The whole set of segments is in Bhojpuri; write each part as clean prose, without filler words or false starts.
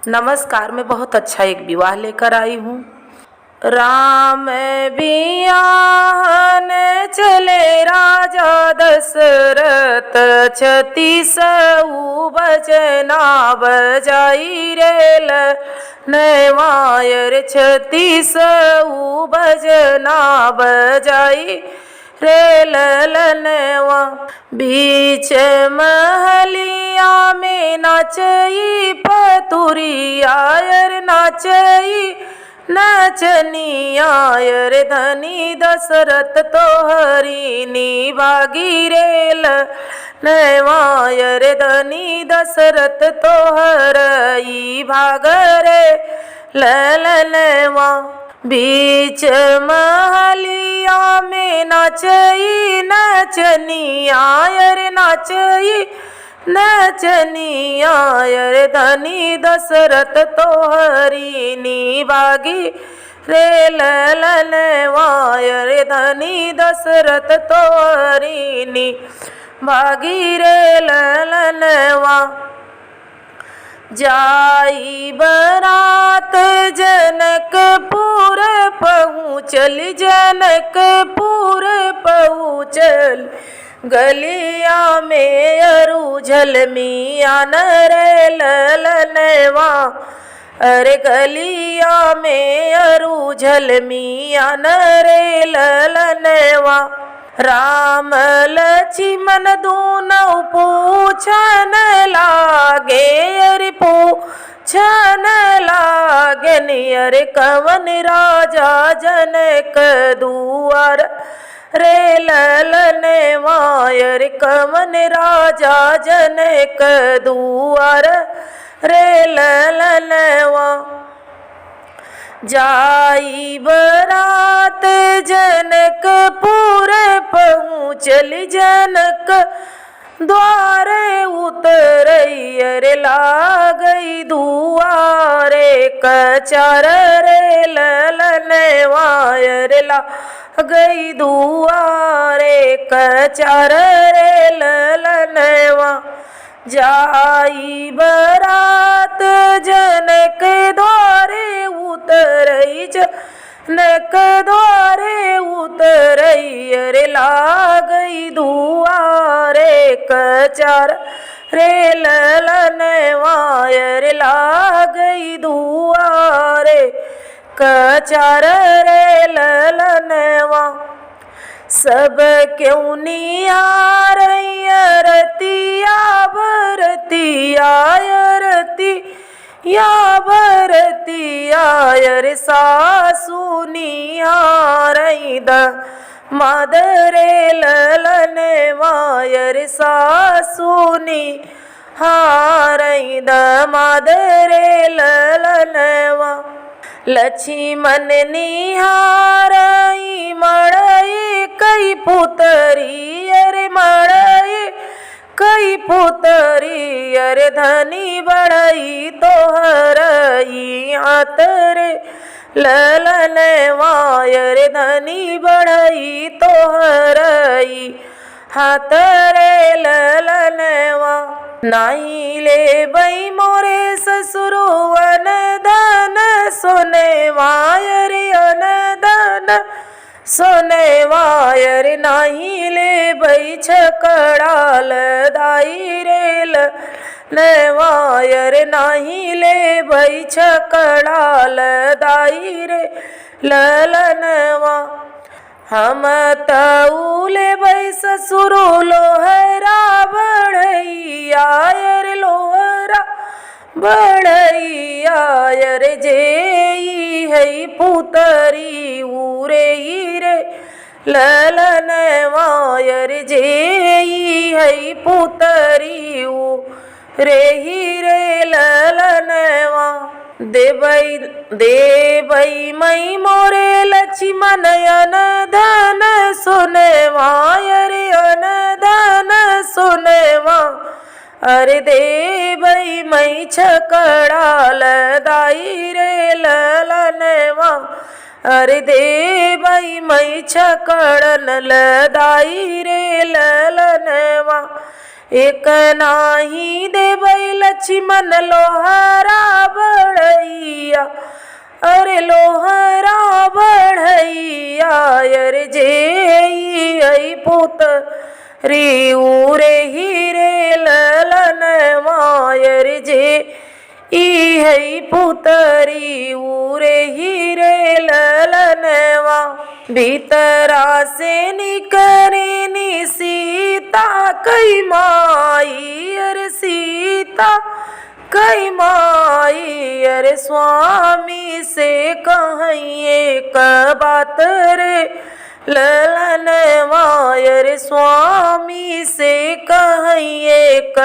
नमस्कार, मैं बहुत अच्छा एक विवाह लेकर आई हूँ। राम बियाहन चले राजा दशरथ, 36 बजना बजाई रे नवायर, 36 बजना बजाई रे ललनवा। बीच महलिया में नाचई पतुरियायर, नाचई नचनियायर, धनी दशरथ तोहरी निभागी रे नवायर, धनी दशरथ तोहरई भाग रे ललनवा। बीच महलिया में नाचई नचनियायर, नाचई नचनियायर, धनी दशरथ तोहरी निभागी रे ललनवायर, धनी दशरथ तोहरी निभागी रे ललनवा। जाई बरात जनकपुर पहुँचल, जनकपुर पहुँचल, गलिया में अरुझल मिया रे ललनवा। अरे गलिया में अरुझल मिया रे ललनवा। राम लक्ष्मण दूनौ पूछन लागे, अरे पूछन लागे, अरे कवन राजा जनक दुआर रे ललनवायर, कवन राजा जनक दुआर रे ललनवा। जाई बरात जनकपुर पहुँचल, जनक द्वारे उतरई, अरे लागई दुआरे कचार रे ललनवायर, लागई दुआरे कचार रे ललनवा। जाई बरात जनक द्वारे उतरई, जनक द्वारे उतरई, अरे लागई दुआरे कचार रे ललनवायर, लागई दुआरे कचार रे ललनवा। सब क्यों निहारई रतिया बरतिया, रतिया बरतिया, अरे सासु निहारई दामाद रे ललनवायर, सासु निहारई दामाद रे ललनवा। लक्ष्मण निहारई मड़ई कई पुतरी, अरे मड़ई कई पुतरी, अरे धनी बढ़ई तोहरई हाथ रे ललनवायर, धनी बढ़ई तोहरई हाथ रे ललनवा। नाही ले बई मोरे ससुरुवन धन सोने वायर, अनधन सोने वायर, नाही ले बई छकड़ा लदाई रे ललनवायर, नाही ले बई छकड़ा लदाई रे ललनवा। हम तऊले बई ससुरु लोहरा बढ़ैया, अरे लोहरा बढ़ैया, अरे जेई है पुतरी उरे रे ललनवायर, जेई है पुतरी उरे रे ललनवा। देवई मई मोरे लक्ष्मण अनधन सुनवा, अरे अनधन सुनवा। अरे देवई मई छकड़ा लदाई रे ललनवा, अरे देवई मई छकड़न लदाई रे ललनवा। एक नाही देवई लक्ष्मण लोहरा रीऊ रे हीरे ललनवायर जे ई है पुतरी उरे हीरे ललनवा। भीतरा से निकरे नी सीता कई माई अरे सीता कई माई अरे स्वामी से कहिए क बात रे ललनवा अरे स्वामी से कहिए क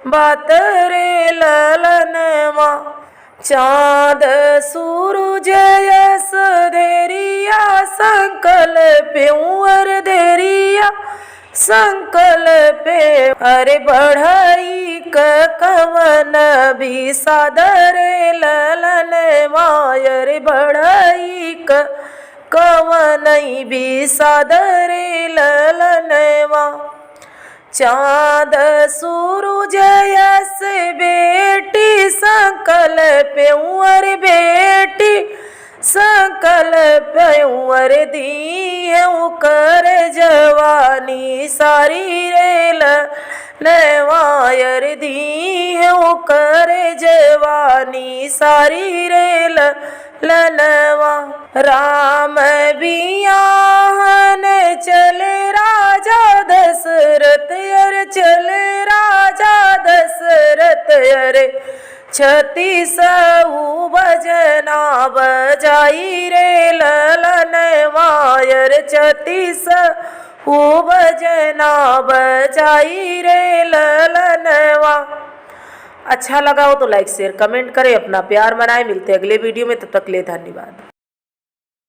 बात रे ललनवा। चाँद सूरज यस देरिया संकल्प उर देरिया संकल्प अरे बढ़ई कवन भी सादरे ललनवा अरे बढ़ई कवन भी सादरे ललनवा। चाँद सूरज यस बेटी संकल्प उर बेटी संकल्प उर दी कर जवानी सारी रे ललनवायर दी कर जवानी सारी रे ललनवा। राम बियाहन चले राजा दशरथ अरे चले राजा दशरथ अरे 36 भजना बजाई रे ललनवा अरे 36 भजना बजाई रे ललनवा। अच्छा लगा हो तो लाइक शेयर कमेंट करें, अपना प्यार बनाएं। मिलते हैं अगले वीडियो में, तब तक के लिए धन्यवाद।